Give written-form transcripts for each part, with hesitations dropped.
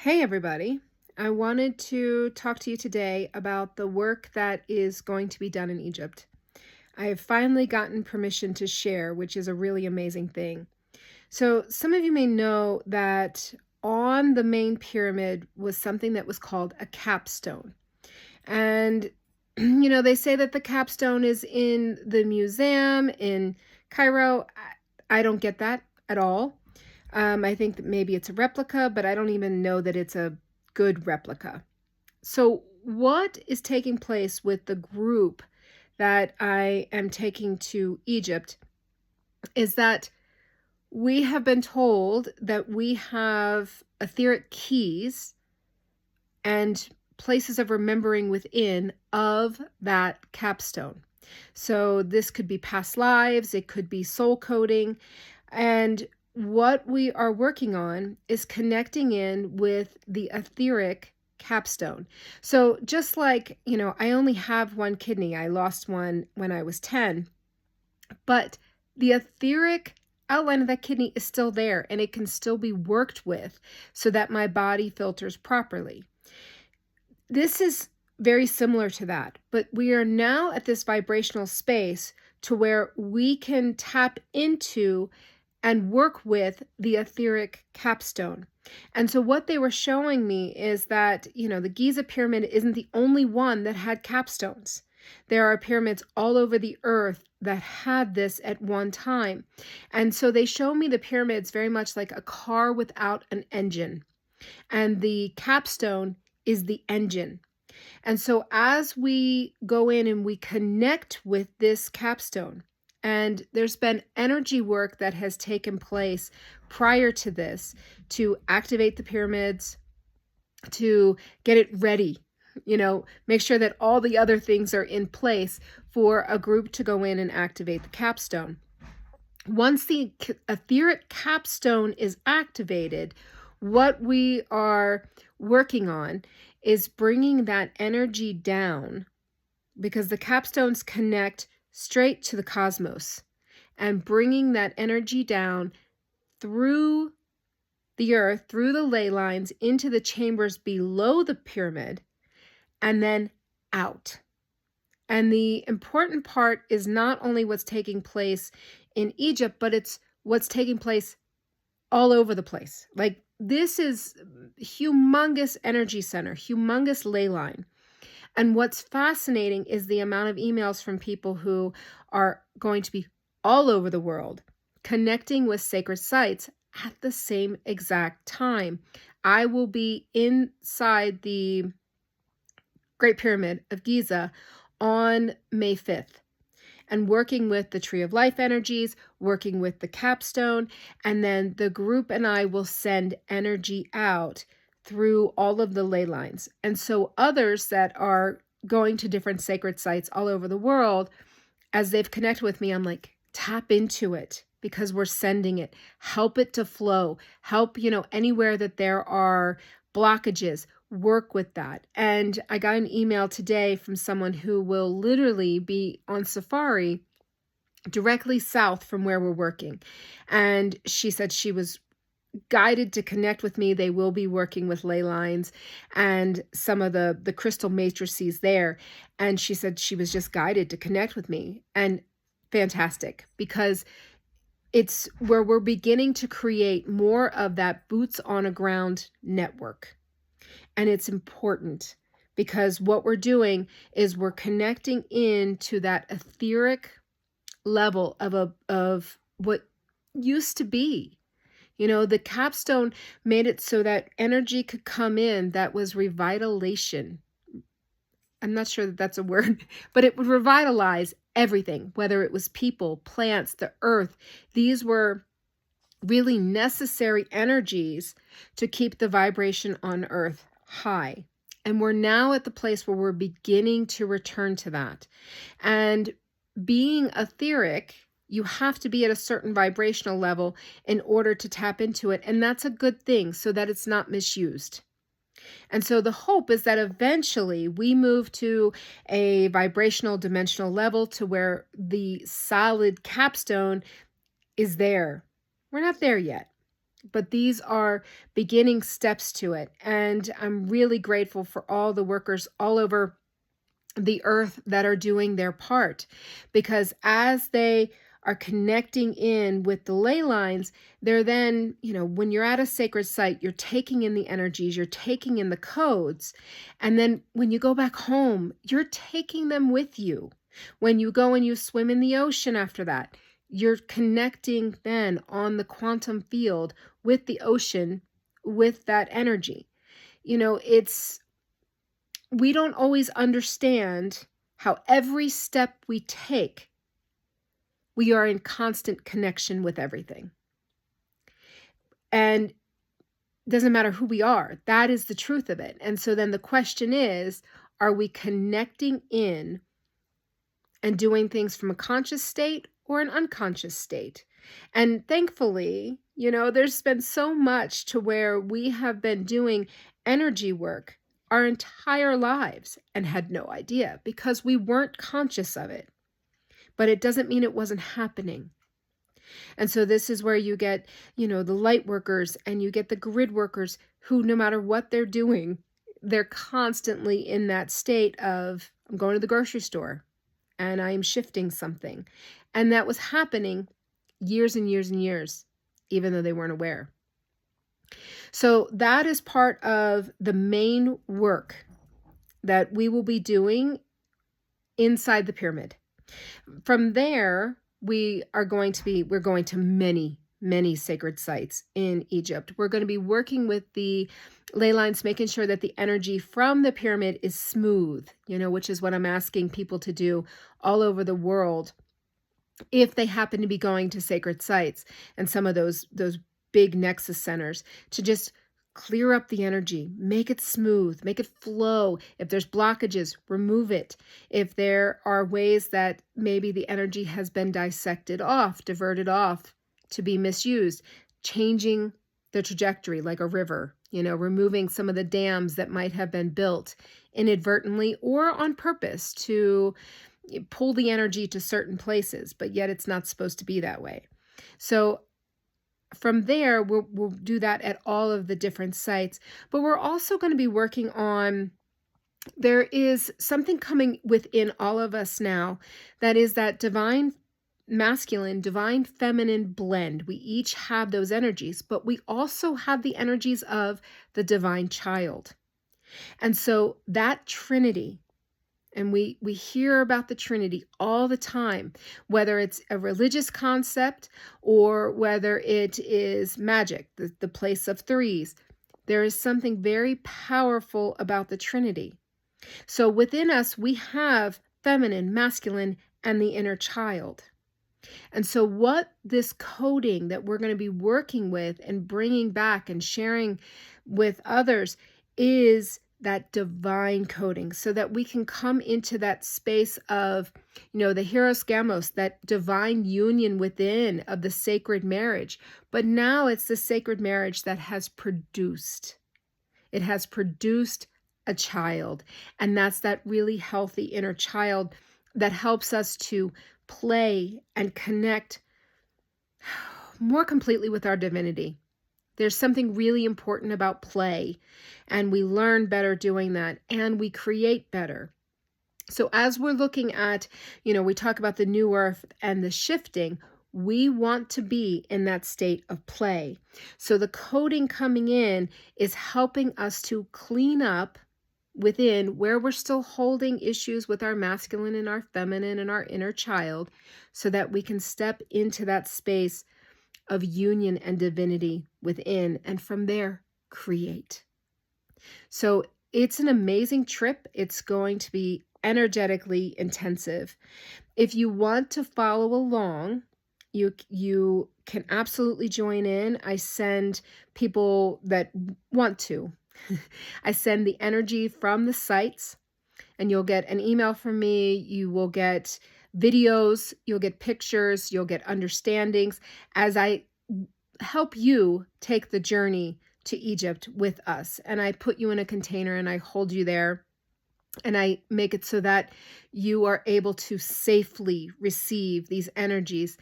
Hey, everybody. I wanted to talk to you today about the work that is going to be done in Egypt. I have finally gotten permission to share, which is a really amazing thing. So, some of you may know that on the main pyramid was something that was called a capstone. And, they say that the capstone is in the museum in Cairo. I don't get that at all. I think that maybe it's a replica, but I don't even know that it's a good replica. So, what is taking place with the group that I am taking to Egypt is that we have been told that we have etheric keys and places of remembering within of that capstone. So, this could be past lives, it could be soul coding, and what we are working on is connecting in with the etheric capstone. So just like, I only have one kidney. I lost one when I was 10, but the etheric outline of that kidney is still there and it can still be worked with so that my body filters properly. This is very similar to that, but we are now at this vibrational space to where we can tap into and work with the etheric capstone. And so what they were showing me is that, the Giza pyramid isn't the only one that had capstones. There are pyramids all over the earth that had this at one time. And so they show me the pyramids very much like a car without an engine. And the capstone is the engine. And so as we go in and we connect with this capstone, and there's been energy work that has taken place prior to this to activate the pyramids, to get it ready, make sure that all the other things are in place for a group to go in and activate the capstone. Once the etheric capstone is activated, what we are working on is bringing that energy down, because the capstones connect straight to the cosmos, and bringing that energy down through the earth, through the ley lines, into the chambers below the pyramid, and then out. And the important part is not only what's taking place in Egypt, but it's what's taking place all over the place. Like, this is humongous energy center, humongous ley line. And what's fascinating is the amount of emails from people who are going to be all over the world connecting with sacred sites at the same exact time. I will be inside the Great Pyramid of Giza on May 5th and working with the Tree of Life energies, working with the capstone, and then the group and I will send energy out through all of the ley lines. And so others that are going to different sacred sites all over the world, as they've connected with me, I'm like, tap into it because we're sending it. Help it to flow. Help, anywhere that there are blockages, work with that. And I got an email today from someone who will literally be on safari directly south from where we're working. And she said she was guided to connect with me. They will be working with ley lines and some of the crystal matrices there. And she said she was just guided to connect with me. And fantastic, because it's where we're beginning to create more of that boots on a ground network. And it's important because what we're doing is we're connecting into that etheric level of what used to be. The capstone made it so that energy could come in that was revitalization. I'm not sure that that's a word, but it would revitalize everything, whether it was people, plants, the earth. These were really necessary energies to keep the vibration on earth high. And we're now at the place where we're beginning to return to that. And being etheric, you have to be at a certain vibrational level in order to tap into it. And that's a good thing so that it's not misused. And so the hope is that eventually we move to a vibrational dimensional level to where the solid capstone is there. We're not there yet. but these are beginning steps to it. And I'm really grateful for all the workers all over the earth that are doing their part, because as they are connecting in with the ley lines, they're then, when you're at a sacred site, you're taking in the energies, you're taking in the codes. And then when you go back home, you're taking them with you. When you go and you swim in the ocean after that, you're connecting then on the quantum field with the ocean, with that energy. We don't always understand how every step we take, we are in constant connection with everything. And it doesn't matter who we are. That is the truth of it. And so then the question is, are we connecting in and doing things from a conscious state or an unconscious state? And thankfully, there's been so much to where we have been doing energy work our entire lives and had no idea because we weren't conscious of it. But it doesn't mean it wasn't happening. And so this is where you get, the light workers and you get the grid workers who, no matter what they're doing, they're constantly in that state of, I'm going to the grocery store and I'm shifting something. And that was happening years and years and years, even though they weren't aware. So that is part of the main work that we will be doing inside the pyramid. From there, we're going to many, many sacred sites in Egypt. We're going to be working with the ley lines, making sure that the energy from the pyramid is smooth, which is what I'm asking people to do all over the world if they happen to be going to sacred sites and some of those big nexus centers, to just clear up the energy, make it smooth, make it flow. If there's blockages, remove it. If there are ways that maybe the energy has been dissected off, diverted off to be misused, changing the trajectory like a river, removing some of the dams that might have been built inadvertently or on purpose to pull the energy to certain places, but yet it's not supposed to be that way. So from there, we'll do that at all of the different sites, but we're also going to be working on, there is something coming within all of us now that is that divine masculine, divine feminine blend. We each have those energies, but we also have the energies of the divine child. And so that Trinity, and we hear about the Trinity all the time, whether it's a religious concept or whether it is magic, the place of threes. There is something very powerful about the Trinity. So within us, we have feminine, masculine, and the inner child. And so what this coding that we're going to be working with and bringing back and sharing with others is that divine coding, so that we can come into that space of, the hieros gamos, that divine union within of the sacred marriage. But now it's the sacred marriage that has produced. It has produced a child. And that's that really healthy inner child that helps us to play and connect more completely with our divinity. There's something really important about play, and we learn better doing that, and we create better. So as we're looking at, we talk about the new earth and the shifting, we want to be in that state of play. So the coding coming in is helping us to clean up within where we're still holding issues with our masculine and our feminine and our inner child, so that we can step into that space of union and divinity within, and from there, create. So it's an amazing trip. It's going to be energetically intensive. If you want to follow along, you can absolutely join in. I send people that want to. I send the energy from the sites, and you'll get an email from me. You will get videos, you'll get pictures, you'll get understandings as I help you take the journey to Egypt with us. And I put you in a container and I hold you there, and I make it so that you are able to safely receive these energies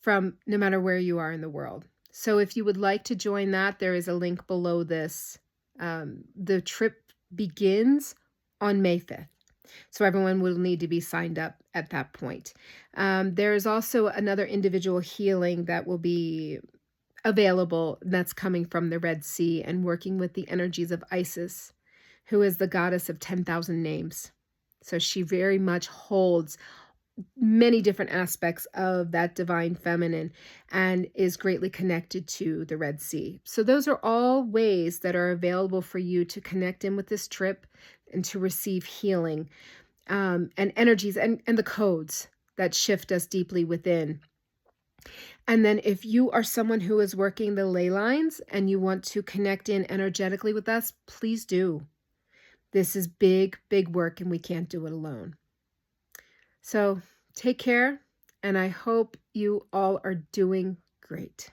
from no matter where you are in the world. So if you would like to join that, there is a link below this. The trip begins on May 5th. So everyone will need to be signed up at that point. There is also another individual healing that will be available that's coming from the Red Sea and working with the energies of Isis, who is the goddess of 10,000 names. So she very much holds many different aspects of that divine feminine and is greatly connected to the Red Sea. So those are all ways that are available for you to connect in with this trip and to receive healing, and energies and the codes that shift us deeply within. And then if you are someone who is working the ley lines and you want to connect in energetically with us, please do. This is big, big work and we can't do it alone. So take care, and I hope you all are doing great.